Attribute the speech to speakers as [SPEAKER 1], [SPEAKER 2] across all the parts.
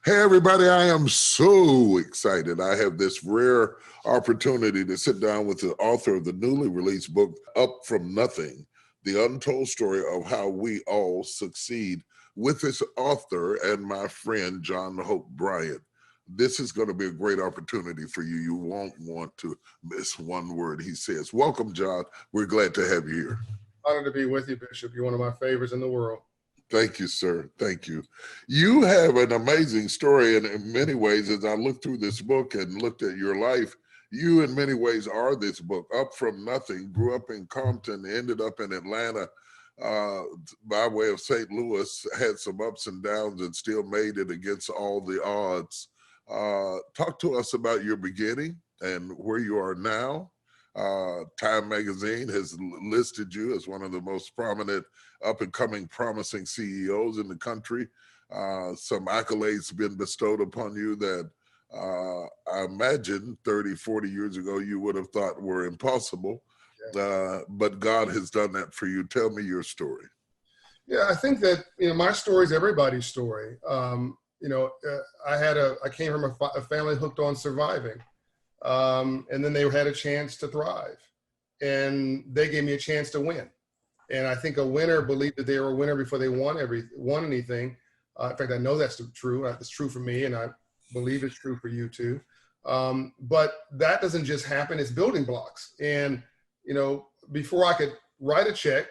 [SPEAKER 1] Hey, everybody, I am so excited. I have this rare opportunity to sit down with the author of the newly released book, Up From Nothing, the untold story of how we all succeed, with its author and my friend, John Hope Bryant. This is going to be a great opportunity for you. You won't want to miss one word he says. Welcome, John. We're glad to have you here.
[SPEAKER 2] Honored to be with you, Bishop. You're one of my favorites in the world.
[SPEAKER 1] Thank you, sir. Thank you. You have an amazing story, and in many ways, as I looked through this book and looked at your life, you in many ways are this book. Up from nothing, grew up in Compton, ended up in Atlanta by way of St. Louis, had some ups and downs and still made it against all the odds. Talk to us about your beginning and where you are now. Time magazine has listed you as one of the most prominent up-and-coming promising CEOs in the country. Some accolades been bestowed upon you that I imagine 30, 40 years ago you would have thought were impossible. Yeah. But God has done that for you. Tell me your story.
[SPEAKER 2] Yeah, I think that, my story is everybody's story. I came from a family hooked on surviving. And then they had a chance to thrive. And they gave me a chance to win. And I think a winner believed that they were a winner before they won anything. In fact, I know that's true. It's true for me, and I believe it's true for you too. But that doesn't just happen. It's building blocks. And, before I could write a check,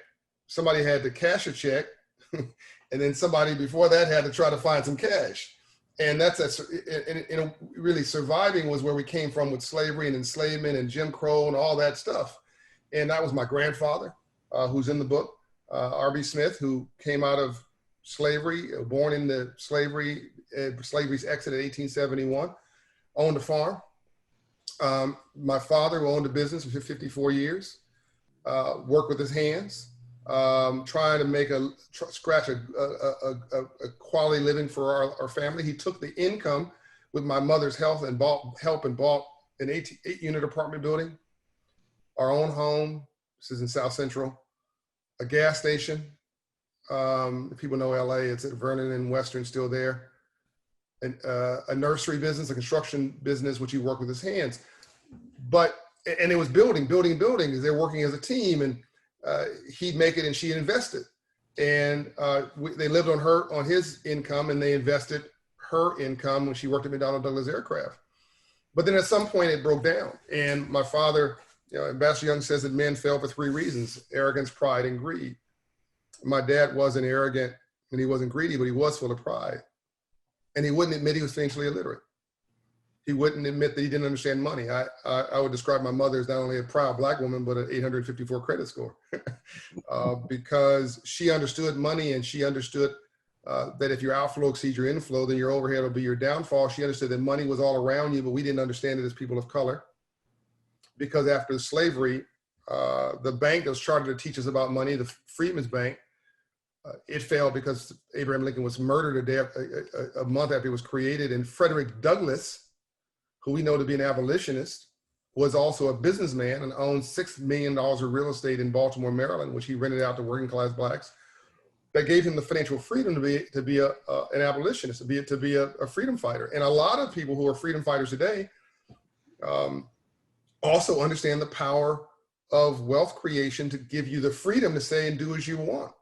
[SPEAKER 2] somebody had to cash a check. And then somebody before that had to try to find some cash. And really surviving was where we came from with slavery and enslavement and Jim Crow and all that stuff. And that was my grandfather, who's in the book, R.B. Smith, who came out of slavery, born into slavery, slavery's exit in 1871, owned a farm. My father, who owned a business for 54 years, worked with his hands, trying to scratch a quality living for our family. He took the income with my mother's help and bought an 8-unit apartment building, our own home. This is in South Central, a gas station. If people know LA, it's at Vernon and Western, still there. And a nursery business, a construction business, which he worked with his hands. And it was building as they're working as a team, and he'd make it and she'd invest it. And they lived on his income, and they invested her income when she worked at McDonnell Douglas Aircraft. But then at some point it broke down. And my father, Ambassador Young says that men fail for 3 reasons: arrogance, pride, and greed. My dad wasn't arrogant and he wasn't greedy, but he was full of pride. And he wouldn't admit he was financially illiterate. He wouldn't admit that he didn't understand money. I would describe my mother as not only a proud Black woman, but an 854 credit score, because she understood money, and she understood that if your outflow exceeds your inflow, then your overhead will be your downfall. She understood that money was all around you, but we didn't understand it as people of color. Because after slavery, the bank that was chartered to teach us about money, the Freedmen's Bank, it failed because Abraham Lincoln was murdered a month after it was created. And Frederick Douglass, who we know to be an abolitionist, was also a businessman and owned $6 million of real estate in Baltimore, Maryland, which he rented out to working class Blacks. That gave him the financial freedom to be an abolitionist, to be a freedom fighter. And a lot of people who are freedom fighters today also understand the power of wealth creation to give you the freedom to say and do as you want.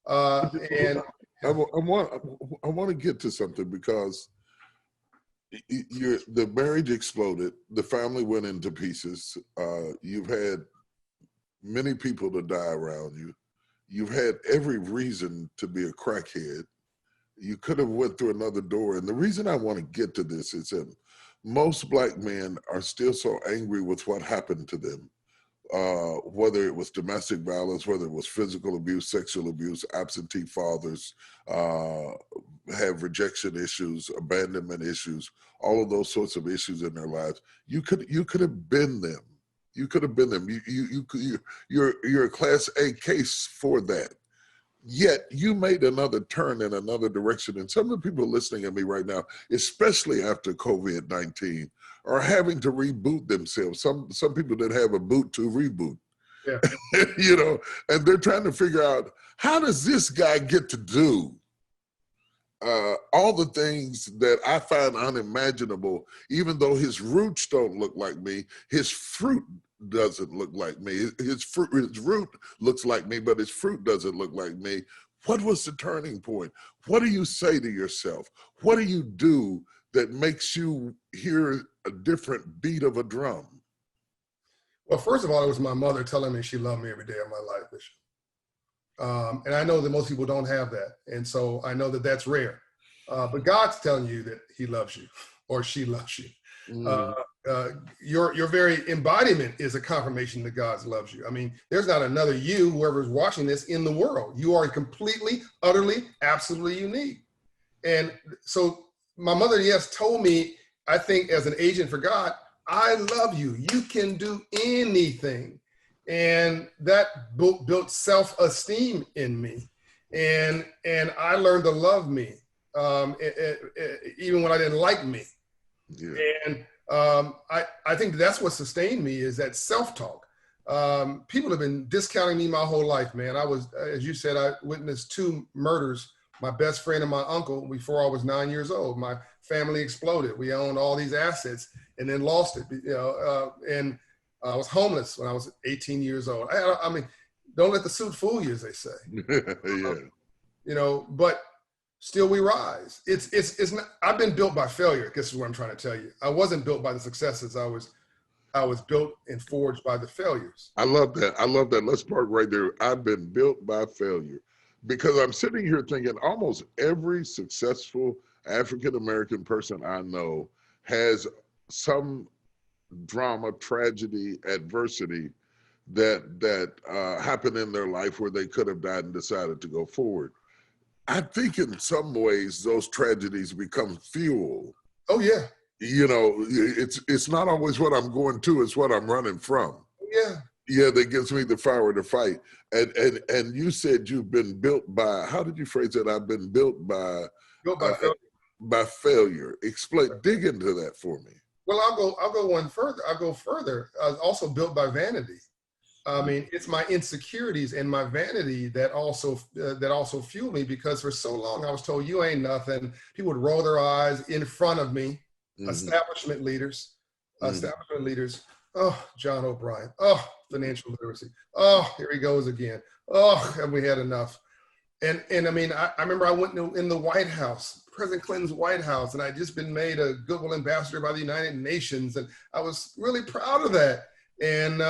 [SPEAKER 1] And I want to get to something, because the marriage exploded, the family went into pieces. You've had many people to die around you. You've had every reason to be a crackhead. You could have went through another door. And the reason I want to get to this is that most Black men are still so angry with what happened to them. Whether it was domestic violence, whether it was physical abuse, sexual abuse, absentee fathers, have rejection issues, abandonment issues, all of those sorts of issues in their lives. You could have been them. You could have been them. You're a Class A case for that. Yet you made another turn in another direction. And some of the people listening at me right now, especially after COVID-19, are having to reboot themselves. Some people that have a boot to reboot.
[SPEAKER 2] Yeah.
[SPEAKER 1] And they're trying to figure out, how does this guy get to do all the things that I find unimaginable, even though his roots don't look like me, his fruit doesn't look like me. His root looks like me, but his fruit doesn't look like me. What was the turning point? What do you say to yourself? What do you do that makes you hear a different beat of a drum?
[SPEAKER 2] Well, first of all, it was my mother telling me she loved me every day of my life, Bishop. And I know that most people don't have that. And so I know that that's rare. But God's telling you that he loves you or she loves you. Your very embodiment is a confirmation that God loves you. I mean, there's not another you, whoever's watching this, in the world. You are completely, utterly, absolutely unique. And so my mother, yes, told me, I think as an agent for God, I love you. You can do anything. And that built self-esteem in me. And I learned to love me, even when I didn't like me. Yeah. And I think that's what sustained me, is that self-talk. People have been discounting me my whole life, man. I was, as you said, I witnessed 2 murders, my best friend and my uncle, before I was 9 years old. My family exploded. We owned all these assets and then lost it, and I was homeless when I was 18 years old. I mean, don't let the suit fool you, as they say. Yeah. But still we rise. It's not, I've been built by failure. I guess is what I'm trying to tell you. I wasn't built by the successes. I was built and forged by the failures.
[SPEAKER 1] I love that. I love that. Let's park right there. I've been built by failure, because I'm sitting here thinking almost every successful African-American person I know has some drama, tragedy, adversity that happened in their life where they could have died and decided to go forward. I think in some ways those tragedies become fuel.
[SPEAKER 2] Oh yeah.
[SPEAKER 1] It's not always what I'm going to, it's what I'm running from.
[SPEAKER 2] Yeah.
[SPEAKER 1] Yeah, that gives me the power to fight. And you said you've been built by, how did you phrase it? I've been built by
[SPEAKER 2] failure.
[SPEAKER 1] By failure. Explain, dig into that for me.
[SPEAKER 2] Well, I'll go one further. I'll go further. I was also built by vanity. I mean, it's my insecurities and my vanity that also fuel me, because for so long I was told you ain't nothing. People would roll their eyes in front of me. Establishment leaders. Oh, John Hope Bryant. Oh, financial literacy. Oh, here he goes again. Oh, have we had enough? And I mean, I remember I went in the White House, President Clinton's White House, and I'd just been made a Goodwill Ambassador by the United Nations. And I was really proud of that. And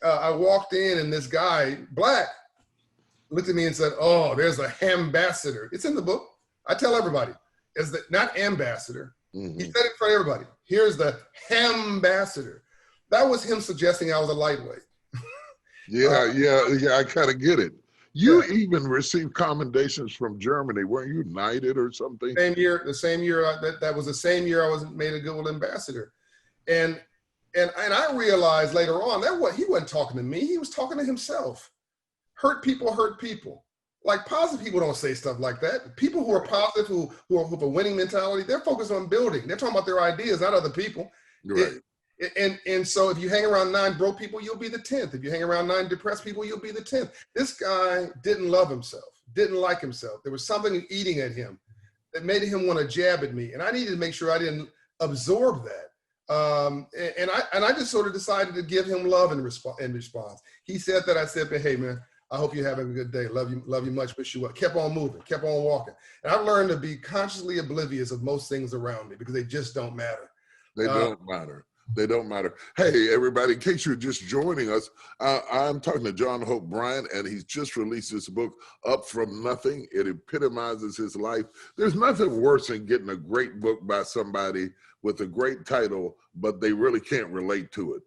[SPEAKER 2] I walked in, and this guy, black, looked at me and said, oh, there's a ambassador. It's in the book. I tell everybody, not ambassador. He said it in front of everybody. Here's the ambassador. That was him suggesting I was a lightweight.
[SPEAKER 1] Yeah, I kind of get it. You even received commendations from Germany. Weren't you knighted or something?
[SPEAKER 2] The same year that was the same year I was made a Goodwill Ambassador. And I realized later on that he wasn't talking to me. He was talking to himself. Hurt people. Like, positive people don't say stuff like that. People who are positive, who have a winning mentality, they're focused on building. They're talking about their ideas, not other people.
[SPEAKER 1] Right.
[SPEAKER 2] And so if you hang around 9 broke people, you'll be the 10th. If you hang around 9 depressed people, you'll be the 10th. This guy didn't love himself, didn't like himself. There was something eating at him that made him want to jab at me. And I needed to make sure I didn't absorb that. And I just sort of decided to give him love in response. He said that. I said, hey, man, I hope you're having a good day. Love you much, wish you well. Kept on moving, kept on walking. And I've learned to be consciously oblivious of most things around me, because they just don't matter.
[SPEAKER 1] They don't matter. They don't matter. Hey, everybody, in case you're just joining us, I'm talking to John Hope Bryant, and he's just released this book, Up From Nothing. It epitomizes his life. There's nothing worse than getting a great book by somebody with a great title, but they really can't relate to it.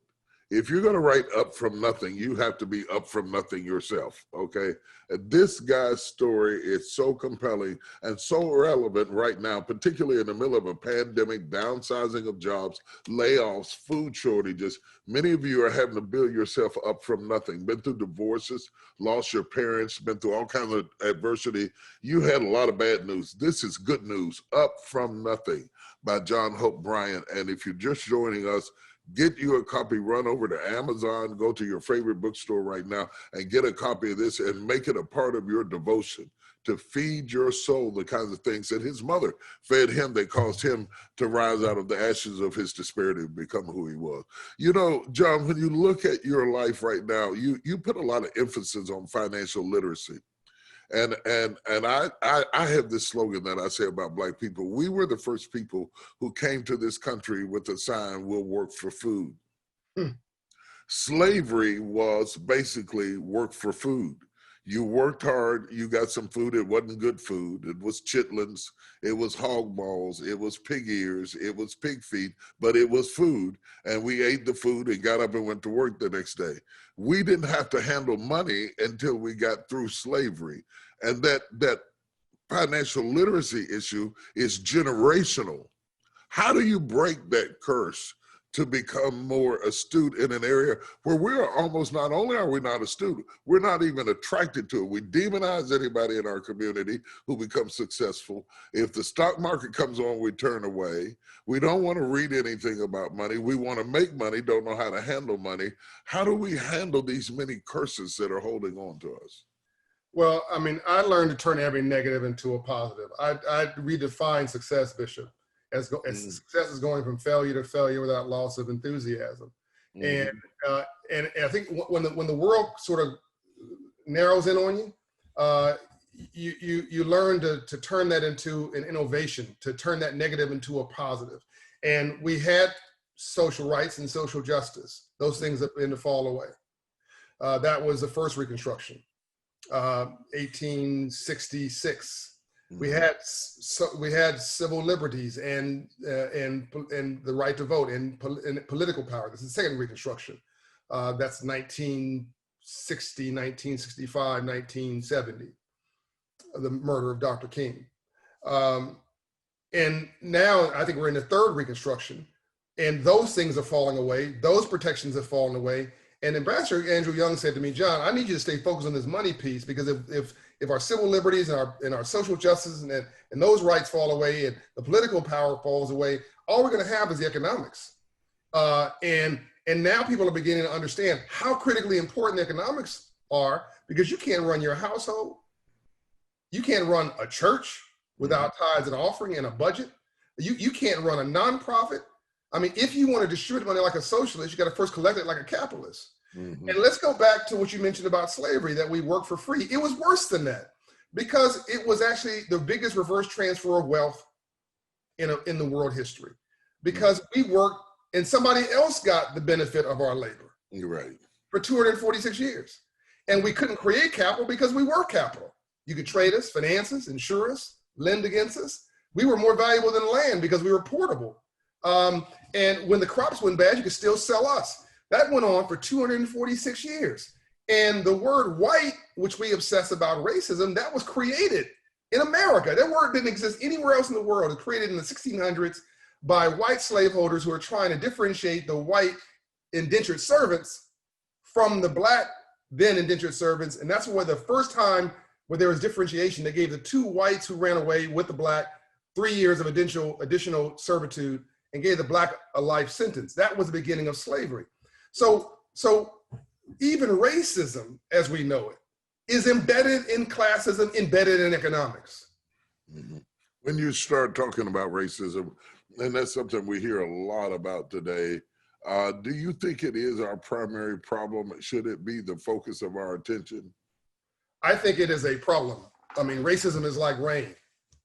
[SPEAKER 1] If you're going to write Up From Nothing, you have to be up from nothing yourself, okay? And this guy's story is so compelling and so relevant right now, particularly in the middle of a pandemic, downsizing of jobs, layoffs, food shortages. Many of you are having to build yourself up from nothing. Been through divorces, lost your parents, been through all kinds of adversity. You had a lot of bad news. This is good news. Up From Nothing by John Hope Bryant. And if you're just joining us, get you a copy, run over to Amazon, go to your favorite bookstore right now and get a copy of this and make it a part of your devotion. to feed your soul the kinds of things that his mother fed him that caused him to rise out of the ashes of his despair to become who he was. You know, John, when you look at your life right now, you put a lot of emphasis on financial literacy. And I have this slogan that I say about Black people. We were the first people who came to this country with the sign, "We'll work for food." Slavery was basically work for food. You worked hard, you got some food. It wasn't good food. It was chitlins, it was hog balls, it was pig ears, it was pig feet, but it was food. And we ate the food and got up and went to work the next day. We didn't have to handle money until we got through slavery. And that financial literacy issue is generational. How do you break that curse to become more astute in an area where we are almost, not only are we not astute, we're not even attracted to it. We demonize anybody in our community who becomes successful. If the stock market comes on, we turn away. We don't want to read anything about money. We want to make money, don't know how to handle money. How do we handle these many curses that are holding on to us?
[SPEAKER 2] Well, I mean, I learned to turn every negative into a positive. I redefine success, Bishop, as success is going from failure to failure without loss of enthusiasm. And I think when the world sort of narrows in on you, you learn to turn that into an innovation, to turn that negative into a positive. And we had social rights and social justice. Those things have been to fall away. That was the first Reconstruction. 1866. We had civil liberties and the right to vote and political power. This is the second Reconstruction. That's 1960, 1965, 1970. The murder of Dr. King. And now I think we're in the third Reconstruction, and those things are falling away. Those protections have fallen away. And Ambassador Andrew Young said to me, "John, I need you to stay focused on this money piece, because if our civil liberties and our social justice and those rights fall away and the political power falls away, all we're going to have is the economics." And now people are beginning to understand how critically important the economics are, because you can't run your household. You can't run a church without tithes and offering and a budget. You can't run a nonprofit. I mean, if you want to distribute money like a socialist, you got to first collect it like a capitalist. And let's go back to what you mentioned about slavery, that we work for free. It was worse than that, because it was actually the biggest reverse transfer of wealth in the world history, because we worked and somebody else got the benefit of our labor.
[SPEAKER 1] You're right.
[SPEAKER 2] For 246 years. And we couldn't create capital because we were capital. You could trade us, finance us, insure us, lend against us. We were more valuable than land because we were portable. And when the crops went bad, you could still sell us. That went on for 246 years. And the word white, which we obsess about racism, that was created in America. That word didn't exist anywhere else in the world. It was created in the 1600s by white slaveholders who were trying to differentiate the white indentured servants from the black then indentured servants. And that's where the first time where there was differentiation, they gave the two whites who ran away with the black 3 years of additional servitude and gave the black a life sentence. That was the beginning of slavery. So even racism, as we know it, is embedded in classism, embedded in economics.
[SPEAKER 1] When you start talking about racism, and that's something we hear a lot about today, do you think it is our primary problem? Should it be the focus of our attention?
[SPEAKER 2] I think it is a problem. I mean, racism is like rain.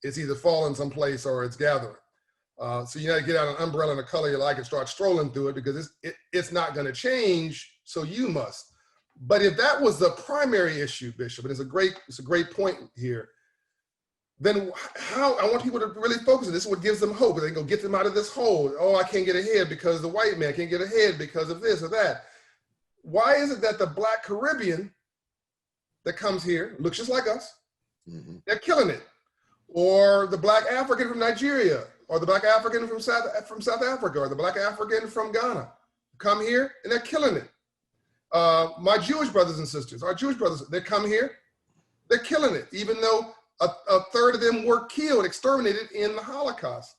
[SPEAKER 2] It's either falling someplace or it's gathering. So you got to get out an umbrella and a color you like and start strolling through it, because it's not going to change, so you must. But if that was the primary issue, Bishop, and it's a great point here, then how I want people to really focus on this. Is what gives them hope. They can go get them out of this hole. Oh, I can't get ahead because the white man can't get ahead because of this or that. Why is it that the Black Caribbean that comes here looks just like us? They're killing it. Or the Black African from Nigeria, or the Black African from South Africa, or the Black African from Ghana come here and they're killing it. My Jewish brothers and sisters, our Jewish brothers, they come here, they're killing it, even though a third of them were killed, exterminated in the Holocaust.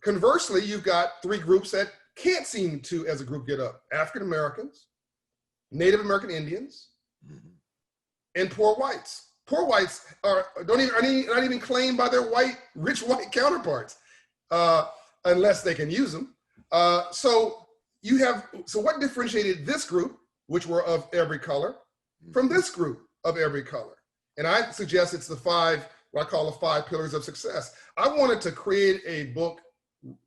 [SPEAKER 2] Conversely, you've got three groups that can't seem to, as a group, get up: African Americans, Native American Indians, and poor whites. Poor whites are not even claimed by their rich white counterparts, unless they can use them. So what differentiated this group, which were of every color, from this group of every color? And I suggest it's what I call the 5 pillars of success. I wanted to create a book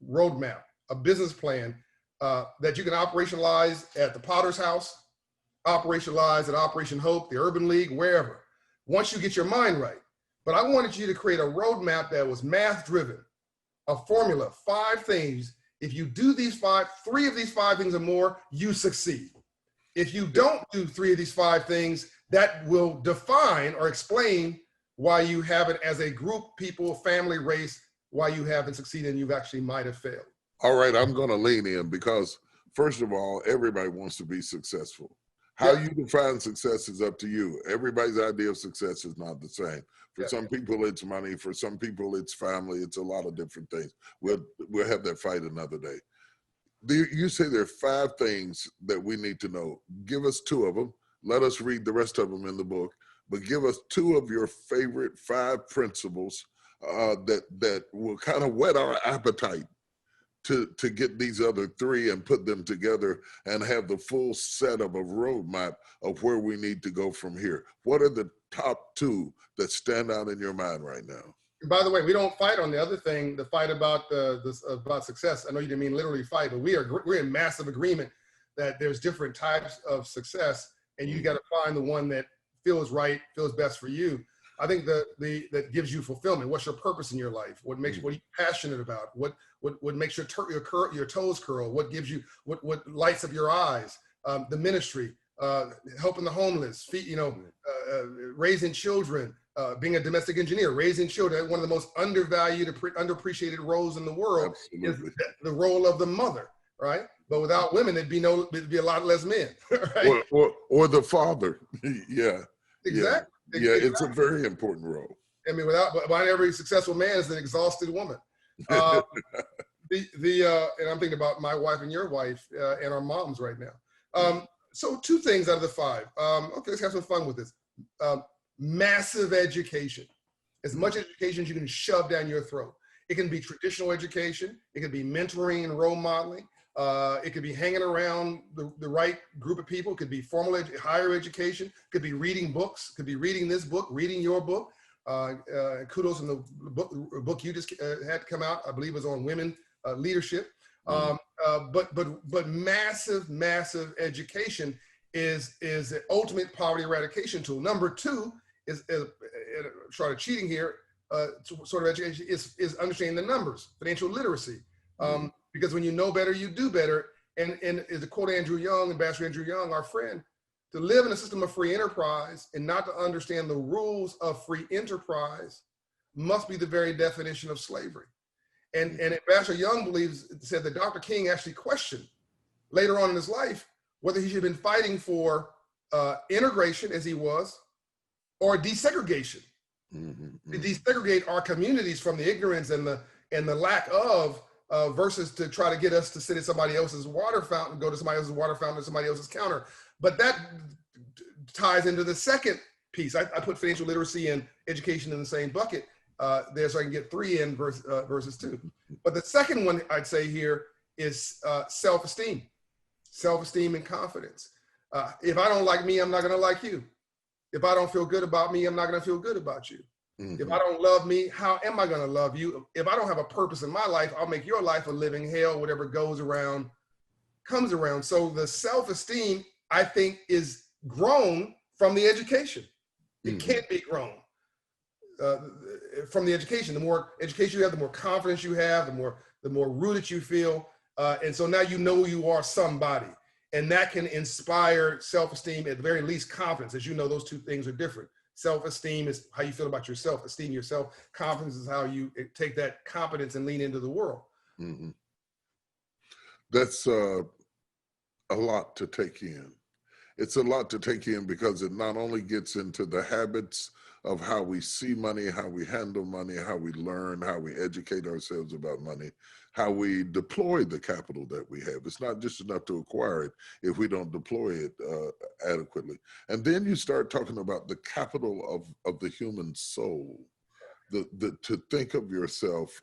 [SPEAKER 2] roadmap, a business plan that you can operationalize at the Potter's House, operationalize at Operation Hope, the Urban League, wherever, once you get your mind right. But I wanted you to create a roadmap that was math driven, a formula, 5 things. If you do 3 of these 5 things or more, you succeed. If you don't do 3 of these 5 things, that will define or explain why you haven't, as a group, people, family, race, why you haven't succeeded and you actually might have failed.
[SPEAKER 1] All right, I'm going to lean in because, first of all, everybody wants to be successful. How you define success is up to you. Everybody's idea of success is not the same. For some people, it's money. For some people, it's family. It's a lot of different things. We'll have that fight another day. You say there are 5 things that we need to know. Give us 2 of them. Let us read the rest of them in the book. But give us 2 of your favorite 5 principles that will kind of whet our appetite to get these other 3 and put them together and have the full set of a roadmap of where we need to go from here. What are the top 2 that stand out in your mind right now?
[SPEAKER 2] And by the way, we don't fight on the other thing, the fight about about success. I know you didn't mean literally fight, but we're in massive agreement that there's different types of success, and you got to find the one that feels right, feels best for you. I think that gives you fulfillment. What's your purpose in your life? What are you passionate about? What makes your toes curl? What gives you what lights up your eyes? The ministry, helping the homeless, raising children, being a domestic engineer, raising children. One of the most undervalued, underappreciated roles in the world is the role of the mother, right? But without women, there'd be a lot less men, right?
[SPEAKER 1] Or the father, yeah.
[SPEAKER 2] Exactly.
[SPEAKER 1] Yeah, it's a very important role.
[SPEAKER 2] I mean, behind every successful man is an exhausted woman. And I'm thinking about my wife and your wife and our moms right now. So 2 things out of the 5. Okay, let's have some fun with this. Massive education. As much education as you can shove down your throat. It can be traditional education. It can be mentoring and role modeling. It could be hanging around the right group of people. It could be higher education. It could be reading books. It could be reading this book, reading your book. Kudos on the book you just had come out. I believe it was on women leadership. But massive education is the ultimate poverty eradication tool. Number 2 is sort of cheating here. Sort of education is understanding the numbers, financial literacy. Because when you know better, you do better. And as a quote Ambassador Andrew Young, our friend, to live in a system of free enterprise and not to understand the rules of free enterprise must be the very definition of slavery. And Ambassador Young said that Dr. King actually questioned later on in his life whether he should have been fighting for integration as he was, or desegregation. To desegregate our communities from the ignorance and the lack of versus to try to get us to sit at somebody else's water fountain, go to somebody else's water fountain or somebody else's counter. But that ties into the second piece. I put financial literacy and education in the same bucket there, so I can get 3 in versus 2. But the second one I'd say here is self-esteem and confidence. If I don't like me, I'm not going to like you. If I don't feel good about me, I'm not going to feel good about you. If I don't love me, how am I going to love you? If I don't have a purpose in my life, I'll make your life a living hell. Whatever goes around, comes around. So the self-esteem, I think, is grown from the education. It can't be grown from the education. The more education you have, the more confidence you have, the more rooted you feel. And so now you know you are somebody. And that can inspire self-esteem, at the very least confidence. As you know, those 2 things are different. Self-esteem is how you feel about yourself. Esteem yourself. Confidence is how you take that confidence and lean into the world.
[SPEAKER 1] That's a lot to take in. It's a lot to take in because it not only gets into the habits of how we see money, how we handle money, how we learn, how we educate ourselves about money. how we deploy the capital that we have. It's not just enough to acquire it if we don't deploy it adequately. And then you start talking about the capital of the human soul, to think of yourself,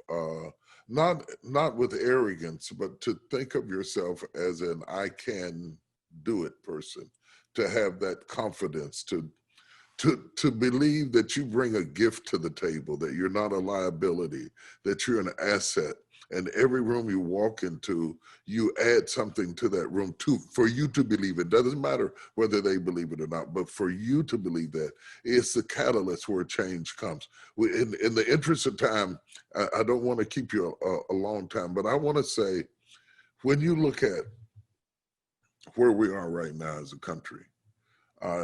[SPEAKER 1] not with arrogance, but to think of yourself as an I can do it person, to have that confidence, to believe that you bring a gift to the table, that you're not a liability, that you're an asset. And every room you walk into, you add something to that room for you to believe it. Doesn't matter whether they believe it or not, but for you to believe that, it's the catalyst where change comes. In the interest of time, I don't want to keep you a long time, but I want to say, when you look at where we are right now as a country,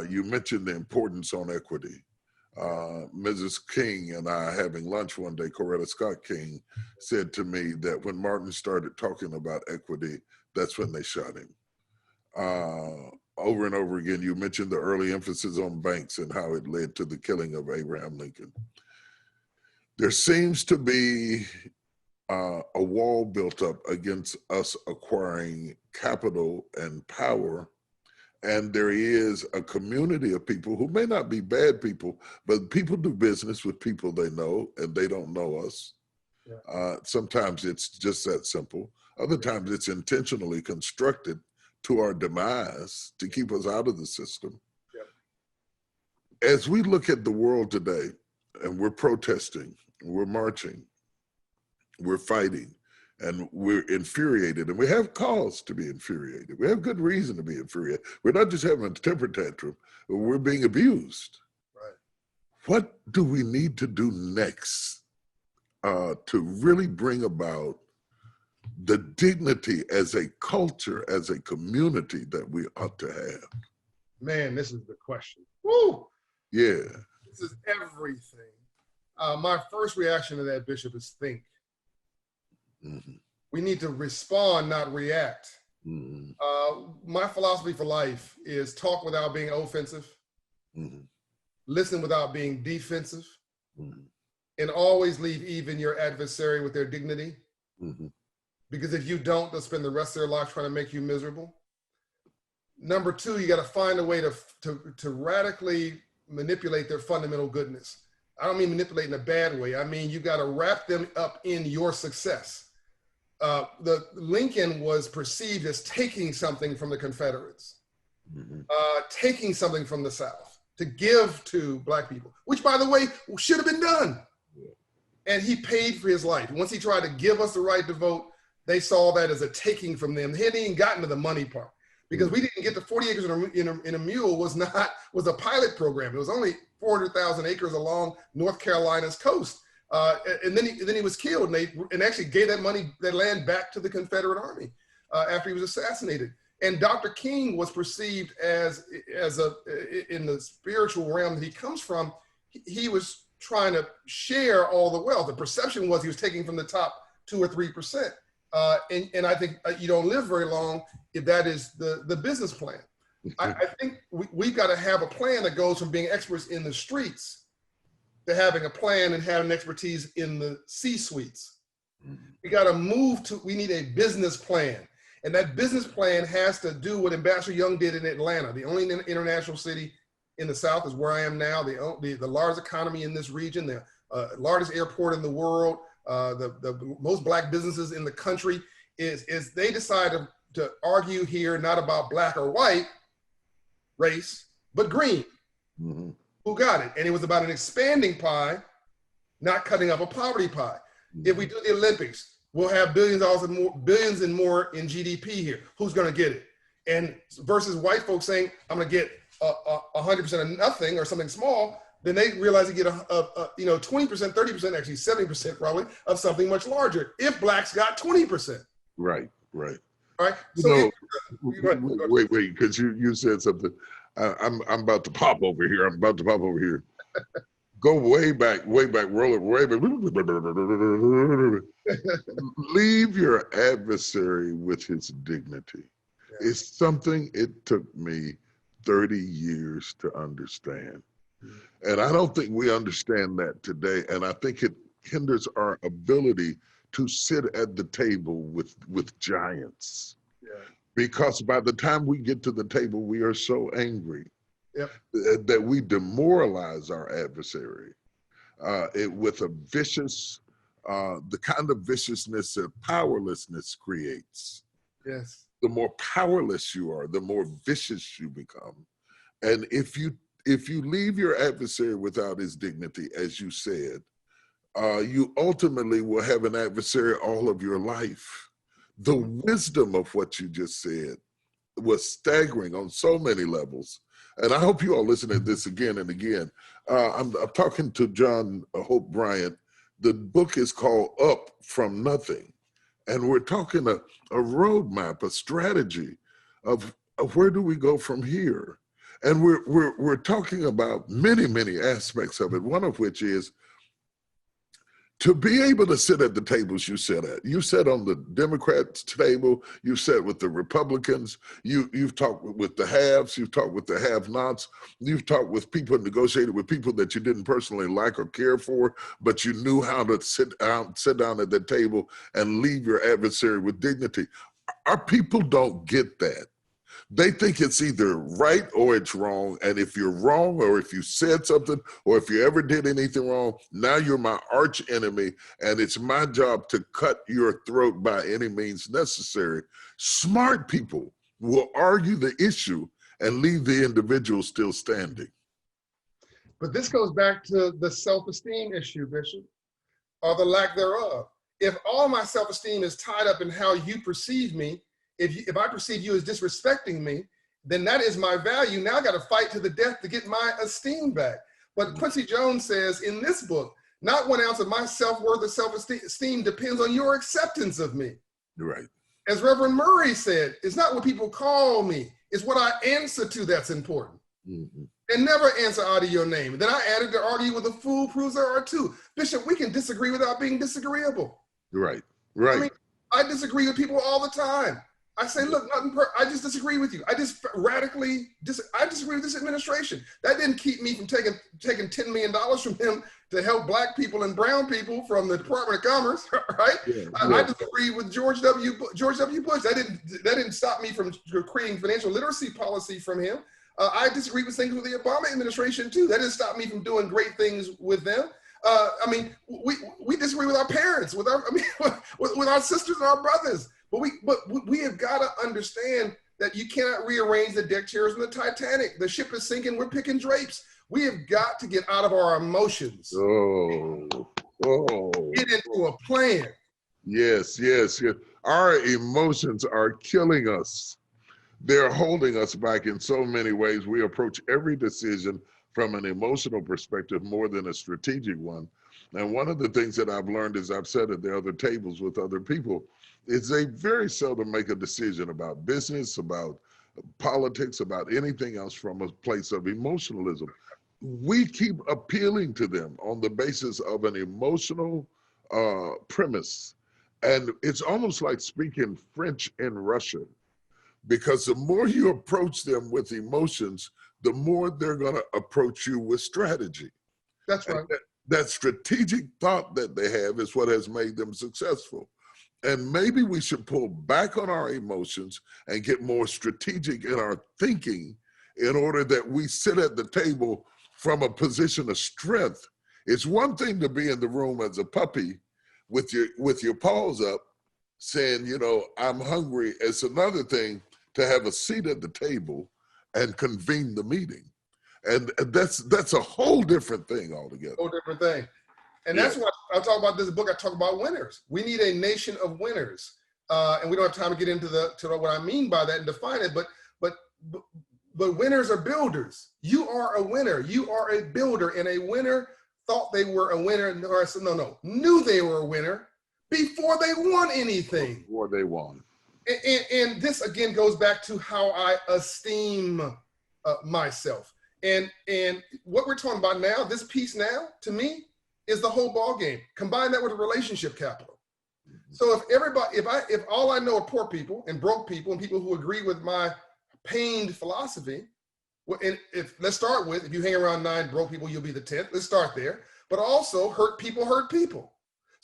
[SPEAKER 1] you mentioned the importance on equity. Mrs. King and I having lunch one day, Coretta Scott King said to me that when Martin started talking about equity, that's when they shot him. Over and over again, you mentioned the early emphasis on banks and how it led to the killing of Abraham Lincoln. There seems to be a wall built up against us acquiring capital and power. And there is a community of people who may not be bad people, but people do business with people they know and they don't know us. Yeah. Sometimes it's just that simple. Other times it's intentionally constructed to our demise to keep us out of the system. Yeah. As we look at the world today, and we're protesting, we're marching, we're fighting, and we're infuriated, and we have cause to be infuriated. We have good reason to be infuriated. We're not just having a temper tantrum, we're being abused. Right. What do we need to do next to really bring about the dignity as a culture, as a community that we ought to have?
[SPEAKER 2] Man, this is the question. Woo!
[SPEAKER 1] Yeah.
[SPEAKER 2] This is everything. My first reaction to that, Bishop, is think. Mm-hmm. We need to respond, not react. Mm-hmm. My philosophy for life is talk without being offensive, mm-hmm. listen without being defensive, mm-hmm. and always leave even your adversary with their dignity. Mm-hmm. Because if you don't, they'll spend the rest of their life trying to make you miserable. Number two, you got to find a way to radically manipulate their fundamental goodness. I don't mean manipulate in a bad way. I mean, you got to wrap them up in your success. The Lincoln was perceived as taking something from the Confederates, mm-hmm. Taking something from the South to give to Black people, which, by the way, should have been done. Yeah. And he paid for his life. Once he tried to give us the right to vote, they saw that as a taking from them. They hadn't even gotten to the money part, because we didn't get the 40 acres in a mule was a pilot program. It was only 400,000 acres along North Carolina's coast. And then he was killed, and actually gave that land back to the Confederate Army after he was assassinated. And Dr. King was perceived as in the spiritual realm that he comes from, he was trying to share all the wealth. The perception was he was taking from the top 2 or 3%. And I think you don't live very long if that is the business plan. I think we've got to have a plan that goes from being experts in the streets to having a plan and having expertise in the C-suites. We got to we need a business plan. And that business plan has to do what Ambassador Young did in Atlanta. The only international city in the South is where I am now, the largest economy in this region, the largest airport in the world, the most Black businesses in the country, is they decided to argue here not about Black or white race, but green. Mm-hmm. Who got it? And it was about an expanding pie, not cutting up a poverty pie. Mm-hmm. If we do the Olympics, we'll have billions and more in GDP here. Who's going to get it? And versus white folks saying, I'm going to get 100% of nothing or something small, then they realize they get 20%, 30%, actually 70% probably of something much larger. If Blacks got 20%.
[SPEAKER 1] Right, right.
[SPEAKER 2] All right. So
[SPEAKER 1] wait, because you said something. I'm about to pop over here. Go way back, roll it way back. Leave your adversary with his dignity. Yeah. It's something it took me 30 years to understand. And I don't think we understand that today. And I think it hinders our ability to sit at the table with giants.
[SPEAKER 2] Yeah.
[SPEAKER 1] Because by the time we get to the table, we are so angry
[SPEAKER 2] Yep.
[SPEAKER 1] that we demoralize our adversary with a vicious, the kind of viciousness that powerlessness creates.
[SPEAKER 2] Yes.
[SPEAKER 1] The more powerless you are, the more vicious you become. And if you leave your adversary without his dignity, as you said, you ultimately will have an adversary all of your life. The wisdom of what you just said was staggering on so many levels. And I hope you all listen to this again and again. I'm talking to John Hope Bryant. The book is called Up From Nothing. And we're talking a roadmap, a strategy of where do we go from here? And we're talking about many, many aspects of it, one of which is to be able to sit at the tables you sit at. You sat on the Democrats' table, you sat with the Republicans, you've talked with the haves, you've talked with the have-nots, you've talked with people, negotiated with people that you didn't personally like or care for, but you knew how to sit down at the table and leave your adversary with dignity. Our people don't get that. They think it's either right or it's wrong. And if you're wrong, or if you said something, or if you ever did anything wrong, now you're my arch enemy. And it's my job to cut your throat by any means necessary. Smart people will argue the issue and leave the individual still standing.
[SPEAKER 2] But this goes back to the self-esteem issue, Bishop, or the lack thereof. If all my self-esteem is tied up in how you perceive me, if I perceive you as disrespecting me, then that is my value. Now I got to fight to the death to get my esteem back. But Quincy Jones says in this book, not 1 ounce of my self-worth or self-esteem depends on your acceptance of me.
[SPEAKER 1] Right.
[SPEAKER 2] As Reverend Murray said, it's not what people call me, it's what I answer to that's important. Mm-hmm. And never answer out of your name. Then I added to argue with a fool proves there are two. Bishop, we can disagree without being disagreeable.
[SPEAKER 1] Right, right.
[SPEAKER 2] I mean, I disagree with people all the time. I say, look, I just disagree with you. I disagree with this administration. That didn't keep me from taking $10 million from him to help Black people and brown people from the Department of Commerce, right? Yeah, I disagree with George W. Bush. That didn't stop me from creating financial literacy policy from him. I disagree with things with the Obama administration too. That didn't stop me from doing great things with them. I mean, we disagree with our parents, with our sisters and our brothers. But we have got to understand that you cannot rearrange the deck chairs in the Titanic. The ship is sinking. We're picking drapes. We have got to get out of our emotions. Get into a plan.
[SPEAKER 1] Yes. Our emotions are killing us. They're holding us back in so many ways. We approach every decision from an emotional perspective more than a strategic one. And one of the things that I've learned, as I've said at the other tables with other people, is they very seldom make a decision about business, about politics, about anything else from a place of emotionalism. We keep appealing to them on the basis of an emotional premise. And it's almost like speaking French in Russian, because the more you approach them with emotions, the more they're going to approach you with strategy.
[SPEAKER 2] That's right.
[SPEAKER 1] That strategic thought that they have is what has made them successful. And maybe we should pull back on our emotions and get more strategic in our thinking in order that we sit at the table from a position of strength. It's one thing to be in the room as a puppy with your paws up saying, you know, I'm hungry. It's another thing to have a seat at the table and convene the meeting. And that's a whole different thing altogether.
[SPEAKER 2] Whole different thing. And that's why I talk about this book. I talk about winners. We need a nation of winners. And we don't have time to get into what I mean by that and define it, but winners are builders. You are a winner. You are a builder, and a winner thought they were a winner, or I said, knew they were a winner before they won anything.
[SPEAKER 1] Before they won.
[SPEAKER 2] And this again goes back to how I esteem myself. And what we're talking about now, this piece now, to me, is the whole ball game. Combine that with a relationship capital. So if all I know are poor people and broke people and people who agree with my pained philosophy, and let's start with, if you hang around 9 broke people, you'll be the 10th. Let's start there. But also, hurt people hurt people.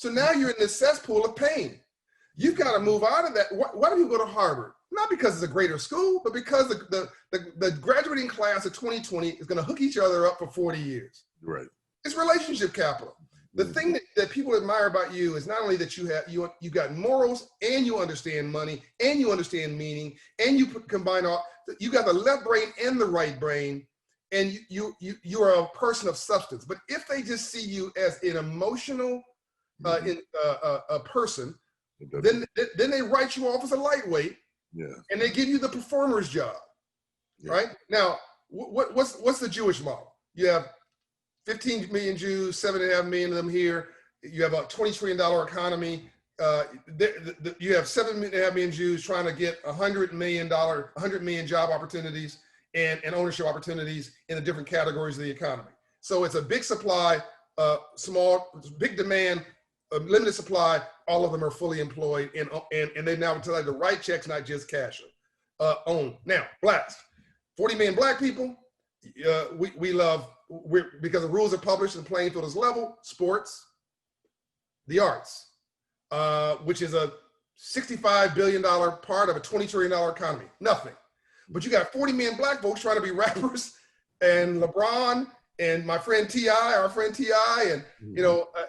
[SPEAKER 2] So now you're in this cesspool of pain. You've got to move out of that. Why do people go to Harvard? Not because it's a greater school, but because the graduating class of 2020 is going to hook each other up for 40 years.
[SPEAKER 1] Right.
[SPEAKER 2] It's relationship capital. The thing that people admire about you is not only that you got morals, and you understand money, and you understand meaning, and you combine all. You got the left brain and the right brain, and you are a person of substance. But if they just see you as an emotional a person, then they write you off as a lightweight, and they give you the performer's job, right? Now, what's the Jewish model? You have 15 million Jews, 7.5 million of them here. You have a $20 trillion economy. You have 7.5 million Jews trying to get $100 million job opportunities and ownership opportunities in the different categories of the economy. So it's a big supply, big demand, a limited supply. All of them are fully employed, and they now tell you to write checks, not just cash them. Own. Now, blacks, 40 million black people. Because the rules are published and the playing field is level. Sports, the arts, which is a $65 billion part of a $20 trillion economy. Nothing. But you got 40 million black folks trying to be rappers, and LeBron, and my friend T.I., our friend T.I., and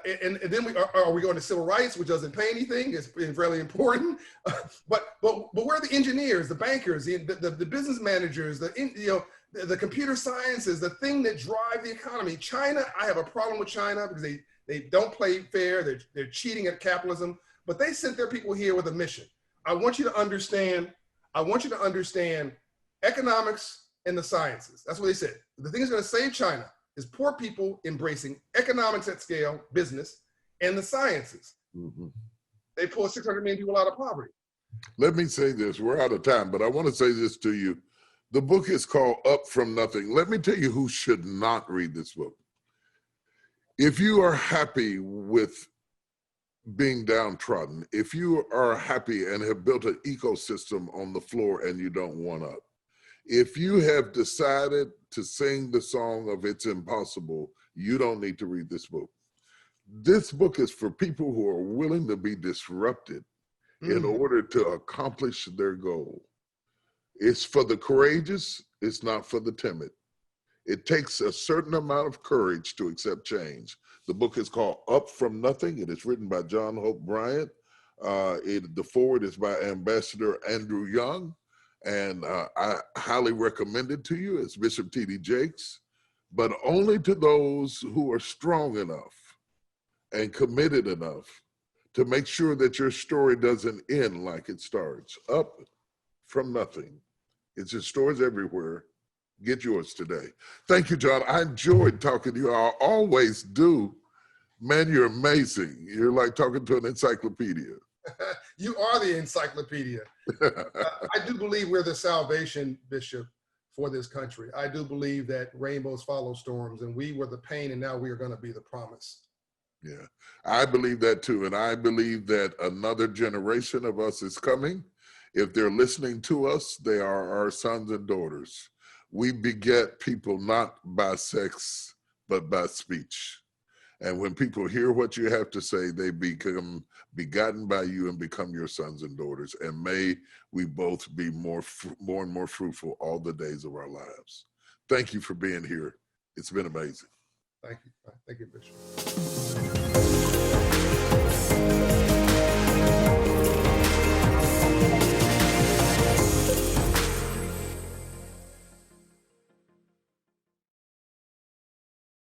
[SPEAKER 2] and then are we going to civil rights, which doesn't pay anything? It's really important. But where are the engineers, the bankers, the business managers, the computer sciences, the thing that drive the economy? China, I have a problem with China because they don't play fair. They're cheating at capitalism, but they sent their people here with a mission. I want you to understand economics and the sciences. That's what they said. The thing that's going to save China is poor people embracing economics at scale, business, and the sciences. They pull 600 million people out of poverty.
[SPEAKER 1] Let me say this. We're out of time, but I want to say this to you. The book is called Up From Nothing. Let me tell you who should not read this book. If you are happy with being downtrodden, if you are happy and have built an ecosystem on the floor and you don't want up, if you have decided to sing the song of It's Impossible, you don't need to read this book. This book is for people who are willing to be disrupted in order to accomplish their goal. It's for the courageous, it's not for the timid. It takes a certain amount of courage to accept change. The book is called Up From Nothing. It is written by John Hope Bryant. The foreword is by Ambassador Andrew Young. And I highly recommend it to you. It's Bishop T.D. Jakes, but only to those who are strong enough and committed enough to make sure that your story doesn't end like it starts. Up from nothing. It's in stores everywhere. Get yours today. Thank you, John. I enjoyed talking to you. I always do. Man, you're amazing. You're like talking to an encyclopedia.
[SPEAKER 2] You are the encyclopedia. I do believe we're the salvation, Bishop, for this country. I do believe that rainbows follow storms, and we were the pain, and now we are going to be the promise.
[SPEAKER 1] Yeah, I believe that too. And I believe that another generation of us is coming. If they're listening to us, they are our sons and daughters. We beget people not by sex, but by speech. And when people hear what you have to say, they become begotten by you and become your sons and daughters. And may we both be more and more fruitful all the days of our lives. Thank you for being here. It's been amazing.
[SPEAKER 2] Thank you. Thank you, Bishop.